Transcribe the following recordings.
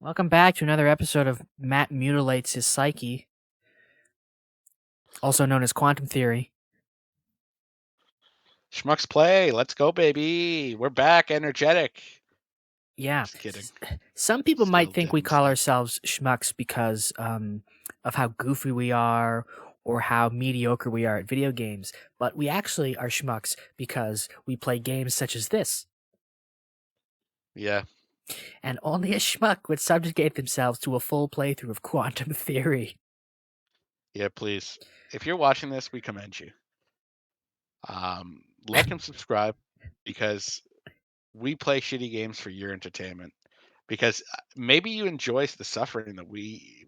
Welcome back to another episode of Matt Mutilates His Psyche, also known as Quantum Theory. Schmucks play. Let's go, baby. We're back, energetic. Yeah. Just kidding. Some people might Still think we didn't call sleep. ourselves schmucks because of how goofy we are or how mediocre we are at video games, but we actually are schmucks because we play games such as this. Yeah. And only a schmuck would subjugate themselves to a full playthrough of Quantum Theory. Yeah, please. If you're watching this, we commend you. Like and subscribe because we play shitty games for your entertainment. Because maybe you enjoy the suffering that we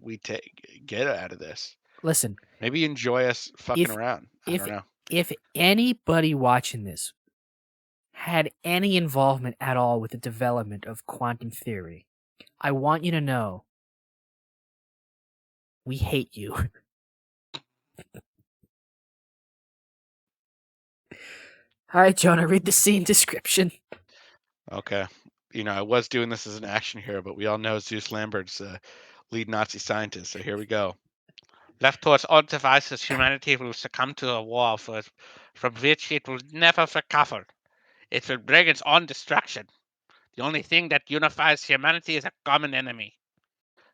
get out of this. Listen, Maybe you enjoy us fucking around. I don't know. if anybody watching this had any involvement at all with the development of quantum theory, I want you to know we hate you. All right, Jonah, read the scene description. Okay. I was doing this as an action hero, but we all know Zeus Lambert's lead Nazi scientist. So here we go. Left to its own devices, humanity will succumb to a war from which it will never recover. It will bring its own destruction. The only thing that unifies humanity is a common enemy.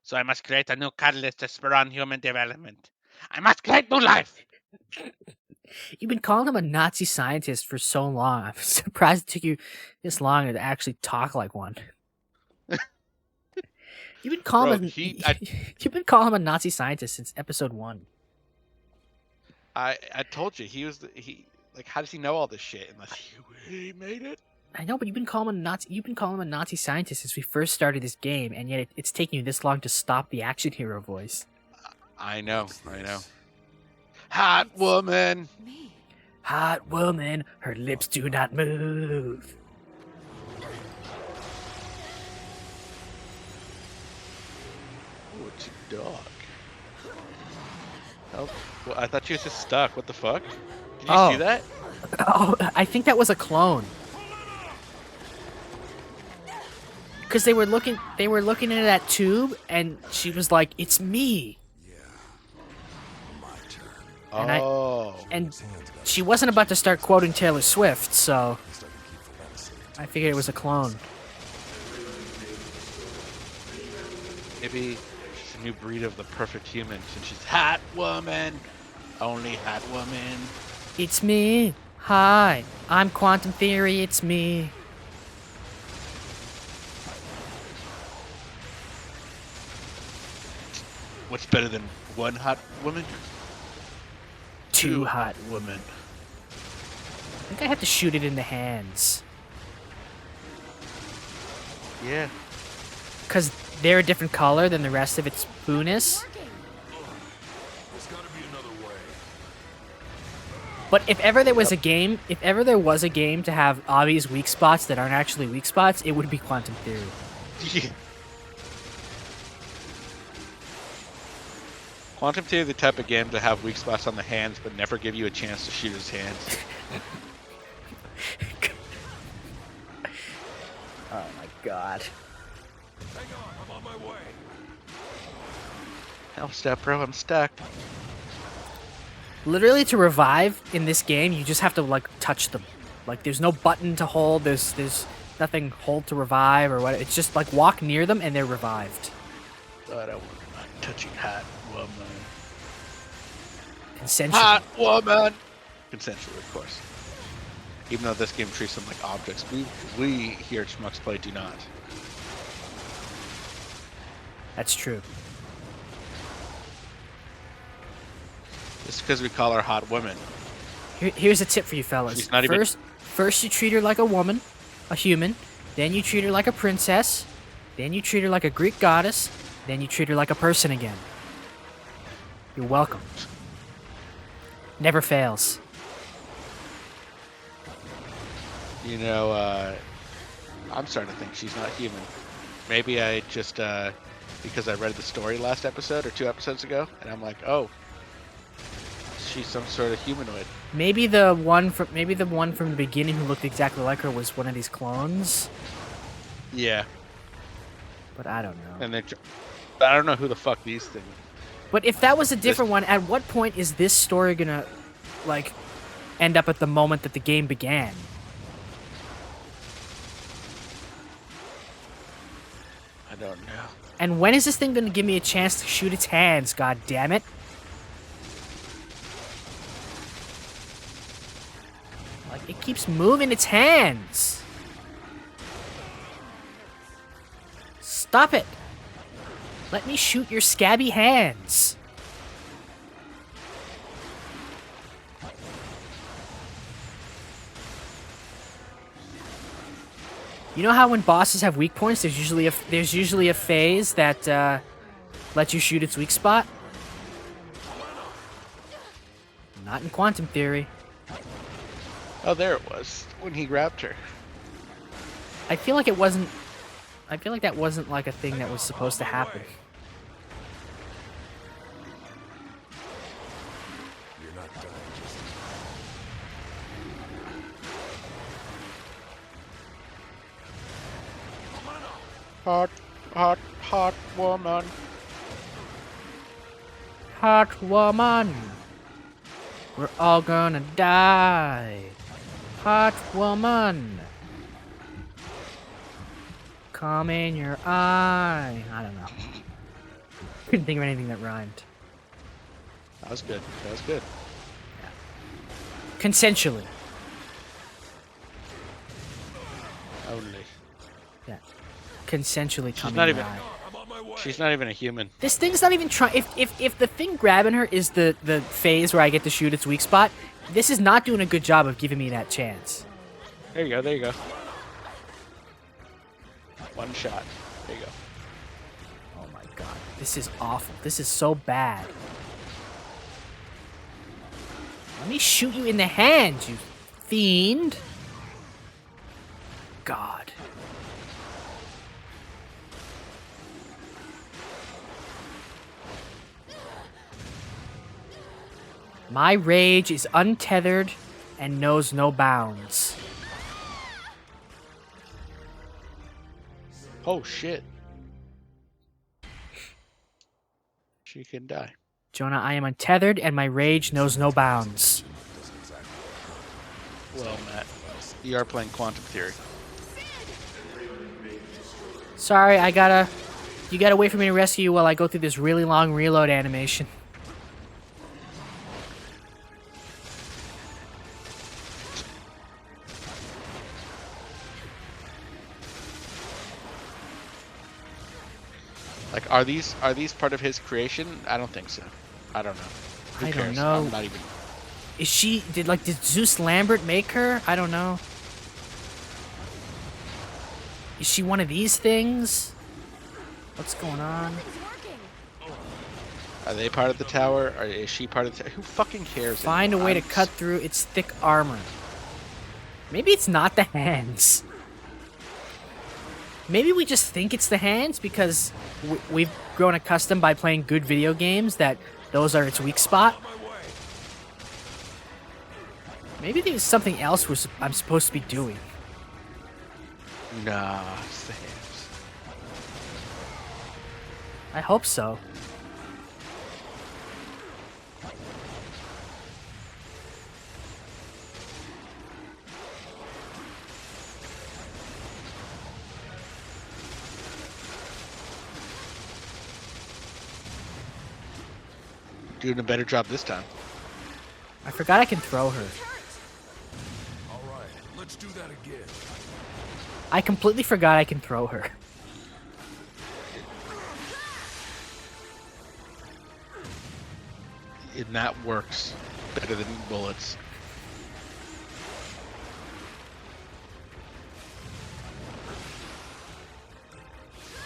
So I must create a new catalyst to spur on human development. I must create new life! You've been calling him a Nazi scientist for so long. I'm surprised it took you this long to actually talk like one. You've been calling you've been calling him a Nazi scientist since episode 1. I told you how does he know all this shit unless he made it? I know, but you've been calling him a Nazi scientist since we first started this game, and yet it's taking you this long to stop the action hero voice. I know. Hot woman. Hot woman, her lips do not move. Oh, it's a dog. Oh, well, I thought she was just stuck. What the fuck? Did you see that? Oh, I think that was a clone. Because they were looking into that tube, and she was like, "It's me." Yeah, my turn. And she wasn't about to start quoting Taylor Swift, so I figured it was a clone. Maybe she's a new breed of the perfect human since she's hot woman. Only hot woman. It's me. Hi, I'm Quantum Theory. It's me. What's better than one hot woman? Two hot women. I think I have to shoot it in the hands. Yeah. Because they're a different color than the rest of its poo-ness. There's gotta be another way. But if ever there was a game to have obvious weak spots that aren't actually weak spots, it would be Quantum Theory. Yeah. Quantum Theory is the type of game to have weak spots on the hands, but never give you a chance to shoot his hands. Oh my god. Hang on, I'm on my way. Help, step bro, I'm stuck. Literally, to revive in this game, you just have to like touch them. Like, there's no button to hold. There's nothing hold to revive or what. It's just like walk near them and they're revived. But I want not touching hot woman. Consensually. Hot woman. Consensually, of course. Even though this game treats them like objects, we here at Schmucks Play do not. That's true. Just because we call her hot woman. Here's a tip for you fellas. She's not even... First you treat her like a woman, a human. Then you treat her like a princess. Then you treat her like a Greek goddess. Then you treat her like a person again. You're welcome. Never fails. I'm starting to think she's not human. Maybe I just, because I read the story last episode or 2 episodes ago, and I'm like, oh, she's some sort of humanoid. Maybe the one from the beginning who looked exactly like her was one of these clones. Yeah. But I don't know. And I don't know who the fuck these things. But if that was a different one, at what point is this story gonna, like, end up at the moment that the game began? I don't know. And when is this thing gonna give me a chance to shoot its hands, god damn it? Like, it keeps moving its hands. Stop it. Let me shoot your scabby hands. You know how when bosses have weak points, there's usually a phase that lets you shoot its weak spot? Not in quantum theory. Oh, there it was when he grabbed her. I feel like it wasn't. I feel like that wasn't like a thing that was supposed to happen. You're not done just Hot woman. Hot woman. We're all gonna die. Hot woman. Come in your eye. I don't know. Couldn't think of anything that rhymed. That was good. That was good. Consensually. Only. Yeah. Consensually coming not in even- your eye. I'm on my way. She's not even a human. This thing's not even trying. If the thing grabbing her is the phase where I get to shoot its weak spot, this is not doing a good job of giving me that chance. There you go. There you go. One shot. There you go. Oh my god. This is awful. This is so bad. Let me shoot you in the hand, you fiend. God. My rage is untethered and knows no bounds. Oh shit. She can die. Jonah, I am untethered and my rage knows no bounds. Well, Matt, you are playing quantum theory. Sorry, you gotta wait for me to rescue you while I go through this really long reload animation. Like, are these part of his creation? I don't think so. I don't know. Who I don't cares? know. I'm not even. Did Zeus Lambert make her? I don't know. Is she one of these things? What's going on? Are they part of the tower? Or is she part of the tower? Who fucking cares? Find a anymore? way to I'm cut through its thick armor. Maybe it's not the hands. Maybe we just think it's the hands because we've grown accustomed by playing good video games that those are its weak spot. On my way. Maybe there's something else I'm supposed to be doing. Nah, it's the hands. I hope so. Doing a better job this time. I forgot I can throw her. All right, let's do that again. I completely forgot I can throw her. And that works better than bullets.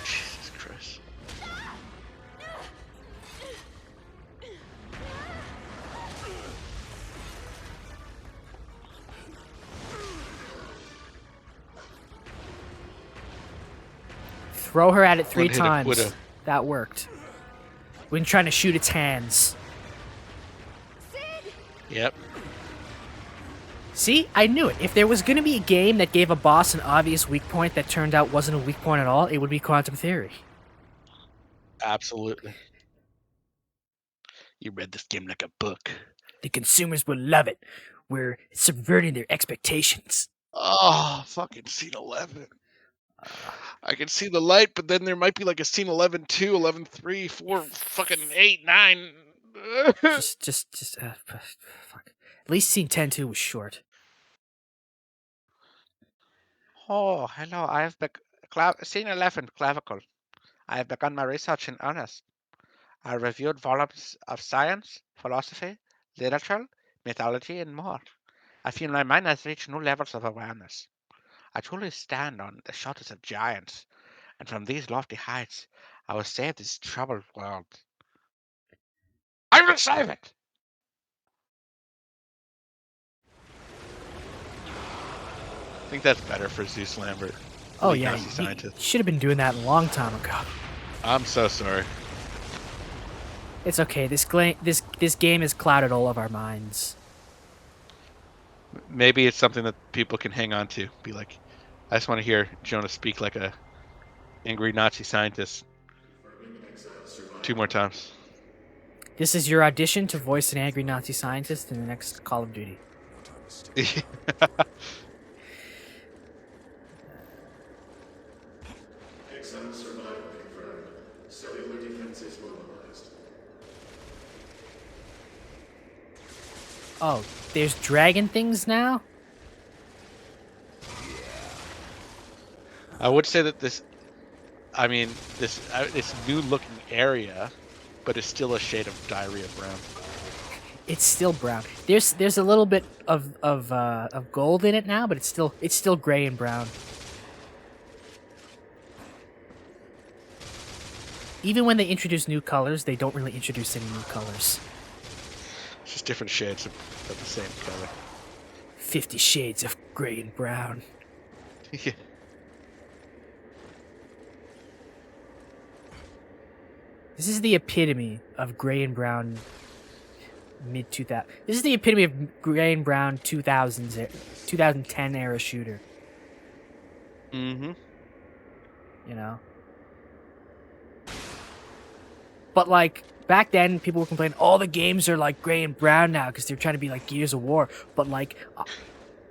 Jesus Christ. Throw her at it 3 One hit times. with a- That worked. When trying to shoot its hands. Yep. See, I knew it. If there was going to be a game that gave a boss an obvious weak point that turned out wasn't a weak point at all, it would be Quantum Theory. Absolutely. You read this game like a book. The consumers will love it. We're subverting their expectations. Oh, fucking scene 11. I can see the light, but then there might be like a scene 11, 2, 11, 3, 4, fucking 8, 9. Fuck. At least scene 10-2 was short. Oh, hello. I have scene 11, clavicle. I have begun my research in earnest. I reviewed volumes of science, philosophy, literature, mythology, and more. I feel my mind has reached new levels of awareness. I truly stand on the shoulders of giants, and from these lofty heights, I will save this troubled world. I will save it! I think that's better for Zeus Lambert. Oh Lead yeah, Nazi he scientist. should have been doing that a long time ago. I'm so sorry. It's okay. This game has clouded all of our minds. Maybe it's something that people can hang on to. Be like, I just want to hear Jonah speak like a angry Nazi scientist 2 more times. This is your audition to voice an angry Nazi scientist in the next Call of Duty. Exile survival confirmed. Cellular defenses mobilized. Oh, there's dragon things now? I would say that this new looking area, but it's still a shade of diarrhea brown. It's still brown. There's a little bit of gold in it now, but it's still gray and brown. Even when they introduce new colors, they don't really introduce any new colors. It's just different shades of the same color. 50 Shades of Gray and Brown. Yeah. This is the epitome of gray and brown mid-2000. This is the epitome of gray and brown 2010 era shooter. Mm-hmm. You know? But like back then people were complaining all the games are like gray and brown now because they're trying to be like Gears of War. But like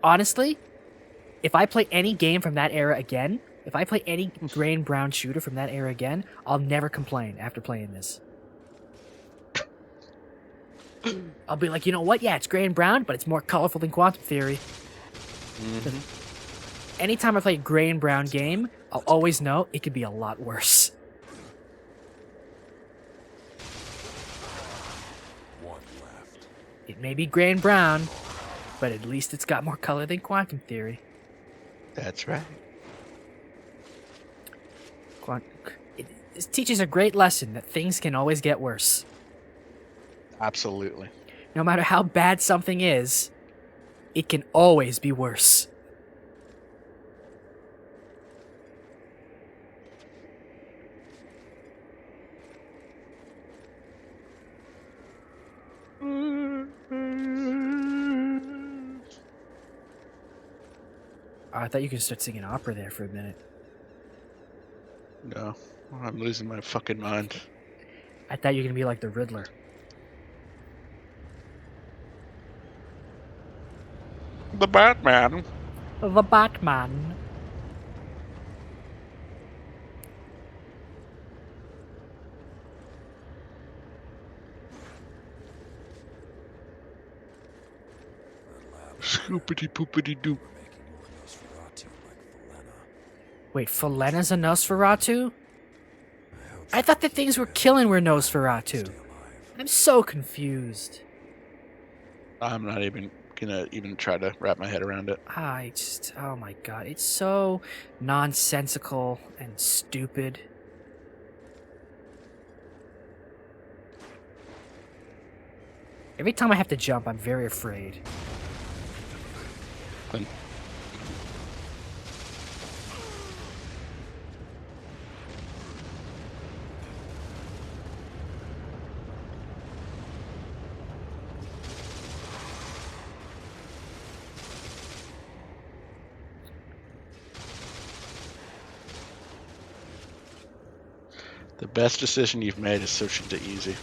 honestly, if I play any game from that era again, if I play any gray and brown shooter from that era again, I'll never complain after playing this. I'll be like, you know what? Yeah, it's gray and brown, but it's more colorful than Quantum Theory. Mm-hmm. Anytime I play a gray and brown game, I'll always know it could be a lot worse. One left. It may be gray and brown, but at least it's got more color than Quantum Theory. That's right. This teaches a great lesson that things can always get worse. Absolutely. No matter how bad something is, it can always be worse. Oh, I thought you could start singing opera there for a minute. No, I'm losing my fucking mind. I thought you were gonna be like the Riddler. The Batman. The Batman. Scoopity poopity doo. Making more Nosferatu like Felena. Wait, Felena's a Nosferatu? I hope I thought the things we're killing were Nosferatu. stay alive. I'm so confused. I'm not even gonna try to wrap my head around it. Oh my god, it's so nonsensical and stupid. Every time I have to jump, I'm very afraid. Then best decision you've made is switching to easy.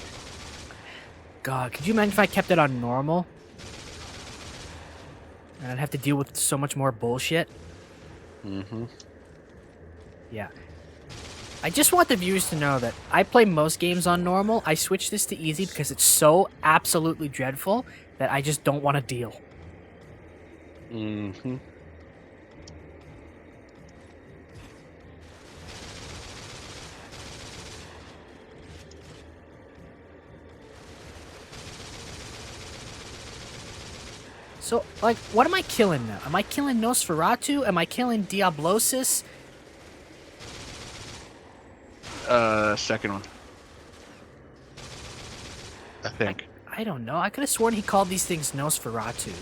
God, could you imagine if I kept it on normal? And I'd have to deal with so much more bullshit. Mm-hmm. Yeah. I just want the viewers to know that I play most games on normal. I switch this to easy because it's so absolutely dreadful that I just don't want to deal. Mm-hmm. So, like, what am I killing now? Am I killing Nosferatu? Am I killing Diablosis? Second one. I think. I don't know. I could have sworn he called these things Nosferatu.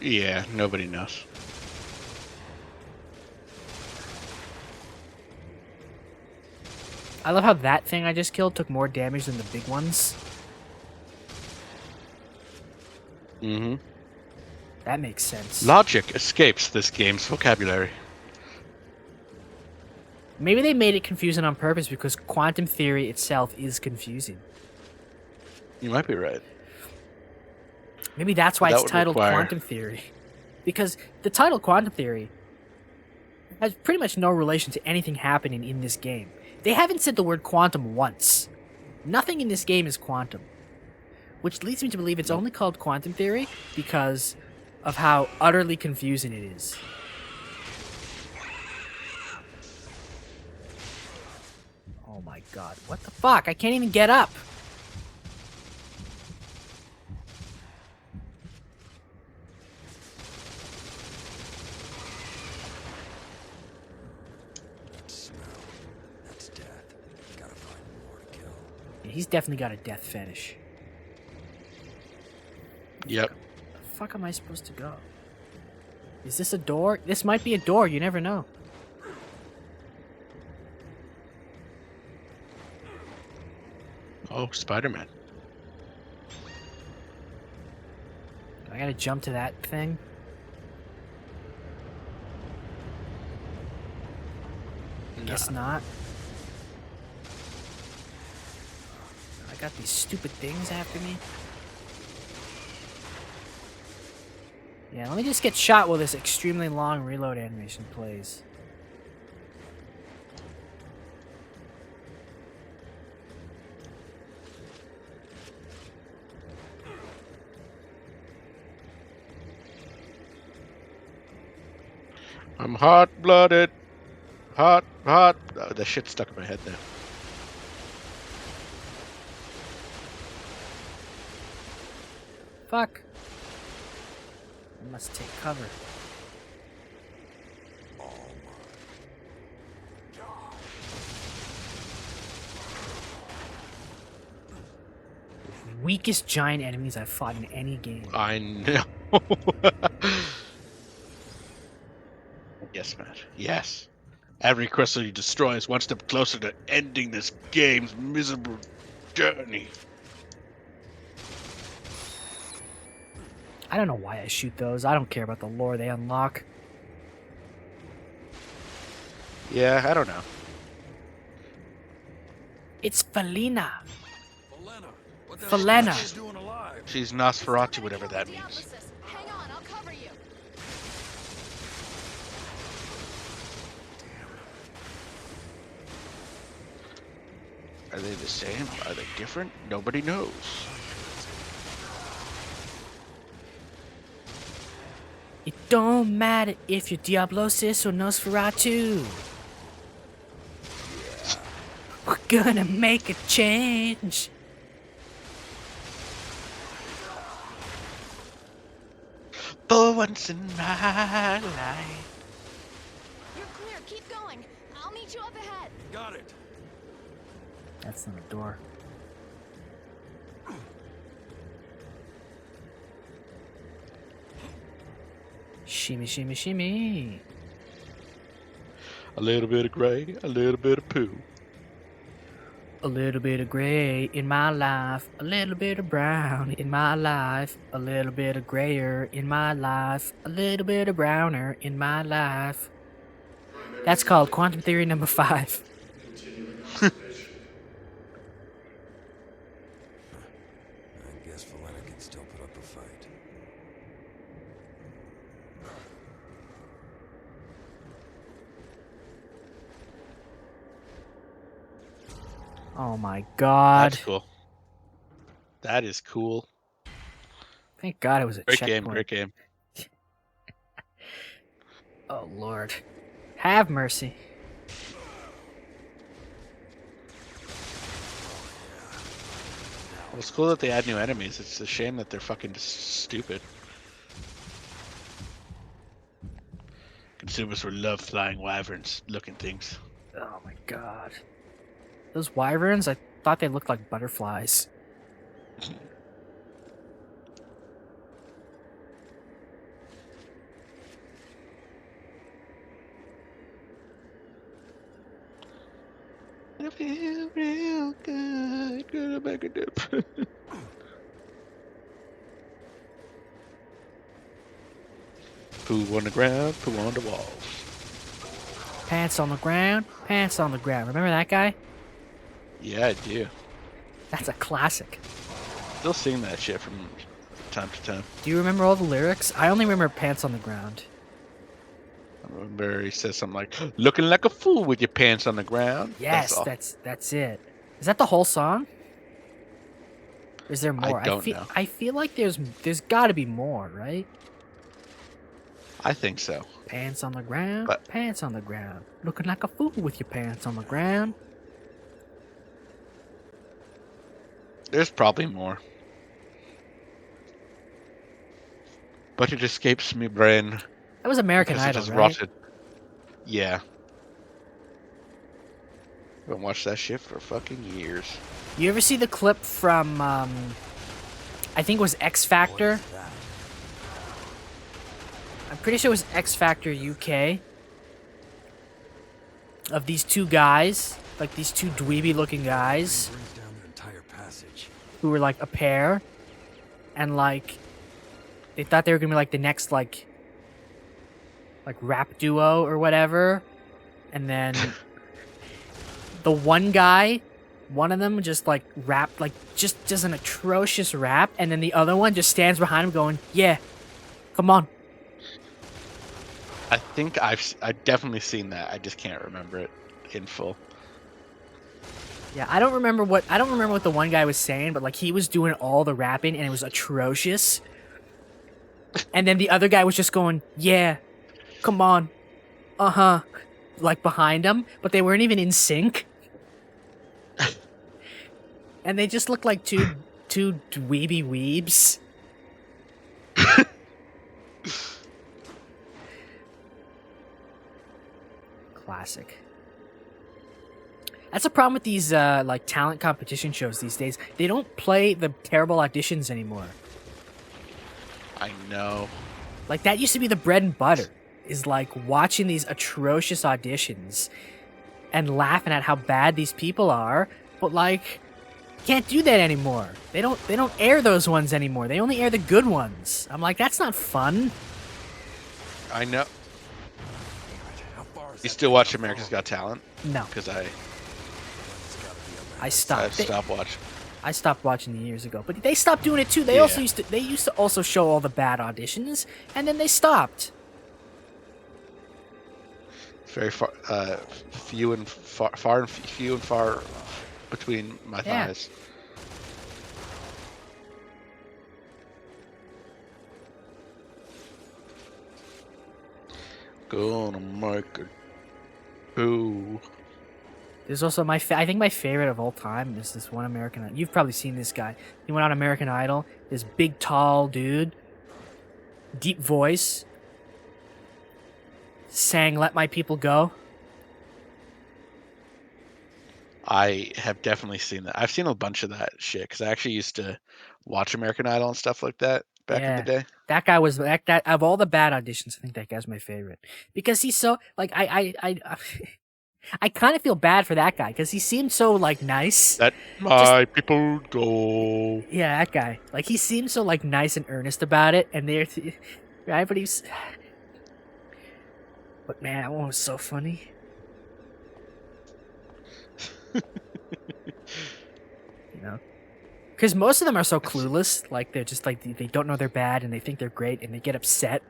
Yeah, nobody knows. I love how that thing I just killed took more damage than the big ones. Mm-hmm. That makes sense. Logic escapes this game's vocabulary. Maybe they made it confusing on purpose because quantum theory itself is confusing. You might be right. Maybe that's why That it's would titled require- quantum theory. Because the title quantum theory has pretty much no relation to anything happening in this game. They haven't said the word quantum once. Nothing in this game is quantum. Which leads me to believe it's only called quantum theory because of how utterly confusing it is. Oh my god, what the fuck? I can't even get up! Smell. That's death. Gotta find more to kill. Yeah, he's definitely got a death fetish. Yep. The fuck am I supposed to go? Is this a door? This might be a door, you never know. Oh, Spider-Man. I gotta jump to that thing. Guess not. I got these stupid things after me. Yeah, let me just get shot while this extremely long reload animation plays. I'm hot-blooded. Hot. Oh, the shit stuck in my head there. Fuck. I must take cover. Weakest giant enemies I've fought in any game. I know. Yes, Matt. Yes. Every crystal you destroy is one step closer to ending this game's miserable journey. I don't know why I shoot those. I don't care about the lore they unlock. Yeah, I don't know. It's Felina. Felena. What the Felena. hell is she doing alive? She's Nosferatu, whatever that means. Diablosis. Hang on, I'll cover you. Are they the same? Are they different? Nobody knows. It don't matter if you're Diablosis or Nosferatu. We're gonna make a change. For once in my life. You're clear. Keep going. I'll meet you up ahead. Got it. That's not a door. Shimmy, shimmy, shimmy. A little bit of gray, a little bit of poo. A little bit of gray in my life, a little bit of brown in my life, a little bit of grayer in my life, a little bit of browner in my life. That's called quantum theory number 5. Continuing observation. guess Valena can still put up a fight. Oh my god. That's cool. That is cool. Thank god it was a Great checkpoint. game. Great game. Oh lord. Have mercy. Well, it's cool that they add new enemies. It's a shame that they're fucking stupid. Consumers will love flying wyverns looking things. Oh my god. Those wyverns, I thought they looked like butterflies. I feel real good. Gonna make a dip. Poo on the ground, poo on the walls. Pants on the ground, pants on the ground. Remember that guy? Yeah, I do. That's a classic. Still sing that shit from time to time. Do you remember all the lyrics? I only remember pants on the ground. I remember he says something like, "Looking like a fool with your pants on the ground." Yes, all. that's it. Is that the whole song? Or is there more? don't know. I feel like there's got to be more, right? I think so. Pants on the ground, But- pants on the ground. Looking like a fool with your pants on the ground. There's probably more. But it escapes me brain. That was American because it Idol, has right? rotted. Yeah. Haven't watched that shit for fucking years. You ever see the clip from, I think it was X Factor? What's that? I'm pretty sure it was X Factor UK. Of these two guys, like these two dweeby looking guys, Brings down the entire passage. who were like a pair. And like, they thought they were gonna be like the next like rap duo or whatever. And then the one guy, one of them just like rapped, like just does an atrocious rap. And then the other one just stands behind him going, yeah, come on. I think I've definitely seen that. I just can't remember it in full. Yeah, I don't remember what the one guy was saying, but like he was doing all the rapping and it was atrocious. And then the other guy was just going, "Yeah, come on, like behind him, but they weren't even in sync. And they just looked like two dweeby weebs. Classic. That's a problem with these like talent competition shows these days. They don't play the terrible auditions anymore. I know. Like that used to be the bread and butter. Is like watching these atrocious auditions and laughing at how bad these people are, but like can't do that anymore. They don't air those ones anymore. They only air the good ones. I'm like, that's not fun. I know. How far is You that still thing watch gonna America's fall? Got Talent? No, Because It's gotta be a I man. stopped. I've stopped watching. I stopped watching it years ago, but they stopped doing it too. They Yeah. also used to also show all the bad auditions, and then they stopped. It's very far, few and far between my Yeah. thighs. Gonna make it. Boo. There's also I think my favorite of all time is this one American Idol. You've probably seen this guy. He went on American Idol. This big, tall dude, deep voice, sang "Let My People Go." I have definitely seen that. I've seen a bunch of that shit because I actually used to watch American Idol and stuff like that back in the day. That guy was that of all the bad auditions. I think that guy's my favorite because he's so like I kind of feel bad for that guy because he seemed so like nice. Let my people go. Yeah, that guy. Like he seemed so like nice and earnest about it, and they're right, but he's. But man, that one was so funny. You know, Because most of them are so clueless. Like, they're just like, they don't know they're bad and they think they're great and they get upset.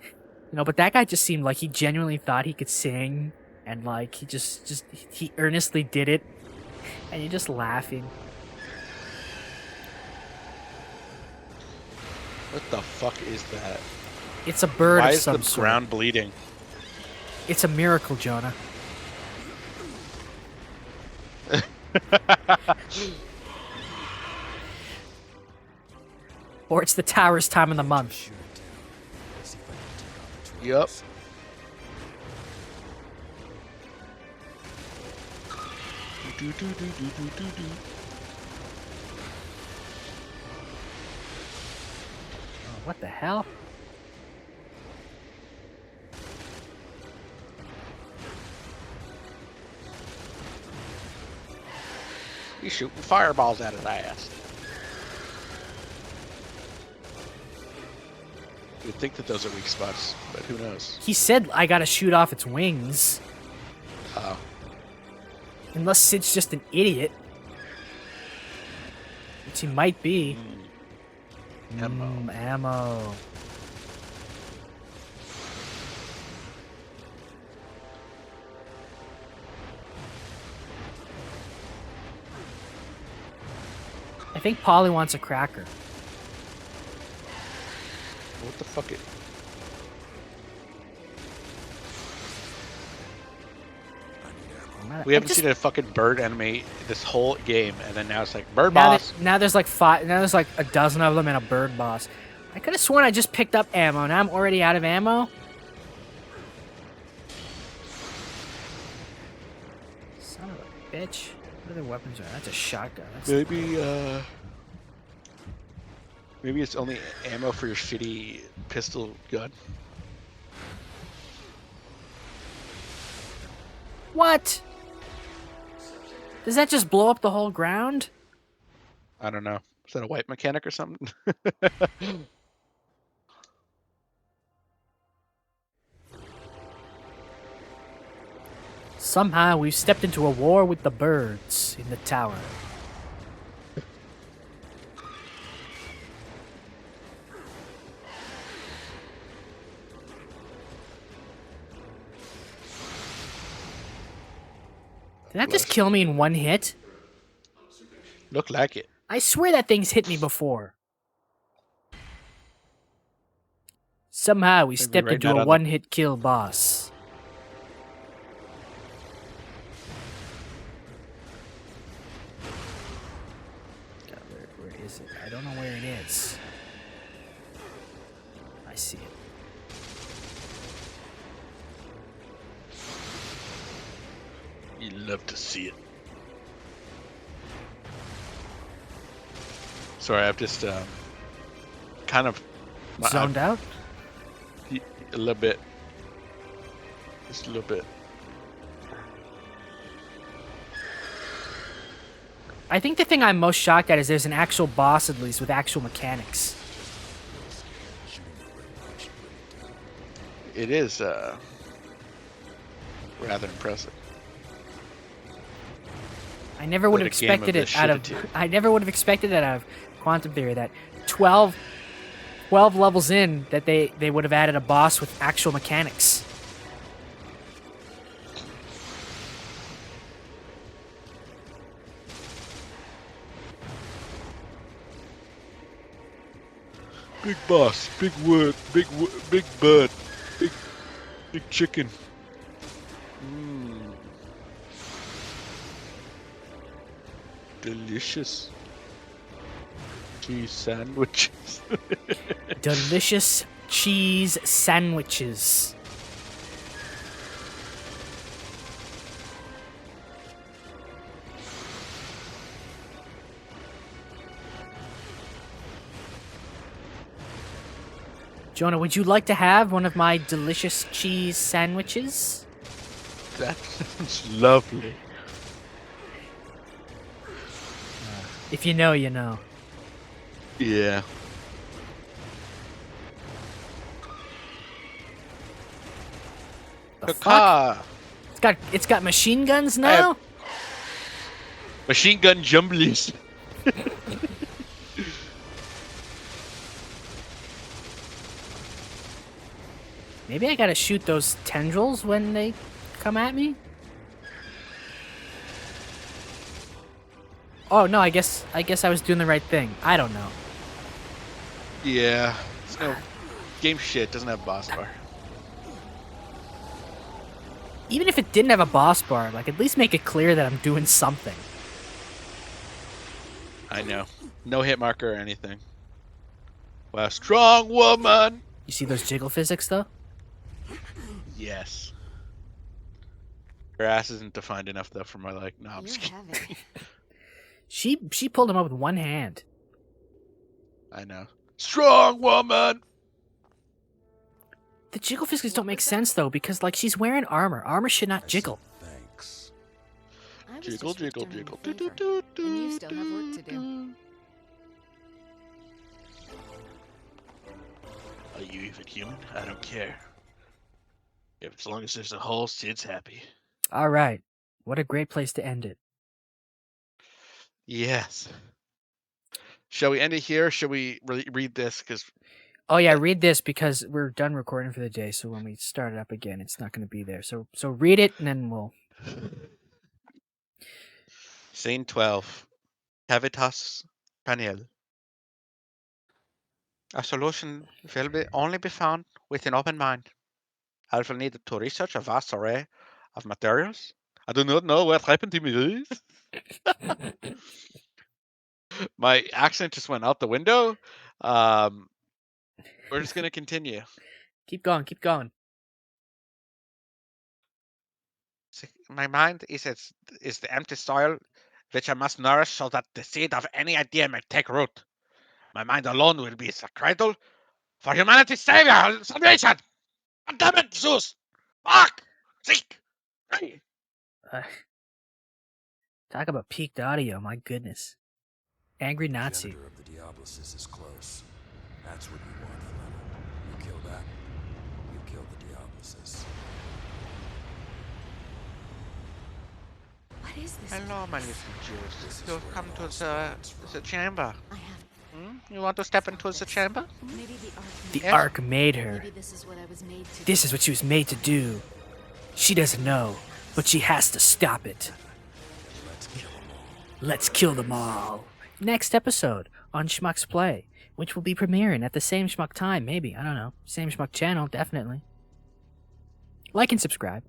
You know, but that guy just seemed like he genuinely thought he could sing. And, like, he earnestly did it. And you're just laughing. What the fuck is that? It's a bird Why of is some the sort. ground bleeding? It's a miracle, Jonah. Or it's the tower's time of the month. Shoot it down. See if I can take out the Yup. twigs. Oh, what the hell? He's shooting fireballs at his ass. You'd think that those are weak spots, but who knows? He said I gotta shoot off its wings. Oh. Unless Sid's just an idiot. Which he might be. Ammo. Ammo. I think Polly wants a cracker. What the fuck? We haven't seen a fucking bird enemy this whole game, and then now it's like bird boss. Now there's like a dozen of them and a bird boss. I could have sworn I just picked up ammo. Now I'm already out of ammo. Son of a bitch. What other weapons are? That's a shotgun. That's Maybe it's only ammo for your shitty pistol gun. What? Does that just blow up the whole ground? I don't know. Is that a white mechanic or something? Somehow we've stepped into a war with the birds in the tower. Did that just kill me in one hit? Look like it. I swear that thing's hit me before. Somehow we stepped right into now a on the- one-hit kill boss. God, where is it? I don't know where it is. I see it. You love to see it. Sorry, I've just kind of Zoned out? a little bit. Just a little bit. I think the thing I'm most shocked at is there's an actual boss, at least, with actual mechanics. It is rather impressive. I never would Like have a game of expected the it out of. shititude. I never would have expected that out of Quantum Theory. That 12 levels in, that they would have added a boss with actual mechanics. Big boss, big word, big bird, big chicken. Delicious cheese sandwiches. Delicious cheese sandwiches. Jonah, would you like to have one of my delicious cheese sandwiches? That sounds lovely. If you know, you know. Yeah. The fuck? Caca. It's got machine guns now? Machine gun jumblies. Maybe I gotta shoot those tendrils when they come at me? Oh no, I guess I was doing the right thing. I don't know. Yeah. It's no game shit doesn't have boss bar. Even if it didn't have a boss bar, like at least make it clear that I'm doing something. I know. No hit marker or anything. Wow, strong woman. You see those jiggle physics though? Yes. Her ass isn't defined enough though for my like. No, I'm You're just kidding. heavy. She pulled him up with one hand. I know. Strong woman. The jiggle physics don't make sense though, because like she's wearing armor. Armor should not I jiggle. said thanks. I was Jiggle, just jiggle, returning jiggle. a favor, and you still have work to do. Are you even human? I don't care. If as long as there's a hole, Sid's happy. All right. What a great place to end it. Yes. Shall we end it here? Or shall we read this? Because Oh yeah, read this because we're done recording for the day. So when we start it up again, it's not going to be there. So read it and then we'll. Scene 12. Cavitas Paniel. A solution will only be found with an open mind. I will need to research a vast array of materials. I do not know what happened to me. My accent just went out the window. We're just gonna continue. Keep going. Keep going. My mind is the empty soil which I must nourish so that the seed of any idea may take root. My mind alone will be the cradle for humanity's savior, salvation. God damn it, Zeus! Fuck! Seek! Hey! Talk about peaked audio. My goodness. Angry Nazi. Genitor of the Diablosis is close. That's what you want, Fleming. You kill that, you kill the Diablosis. What is this? Hello, my little This Jews. is You've where come it to all starts the from. chamber. I have. You want to step into the chamber? Maybe the arc. The Yes. Ark made her. Maybe this is what I was made to. This is what she was made to do. She doesn't know, but she has to stop it. Let's kill them all. Let's kill them all. Next episode on Schmucks Play, which will be premiering at the same Schmuck time, maybe. I don't know. Same Schmuck channel, definitely. Like and subscribe.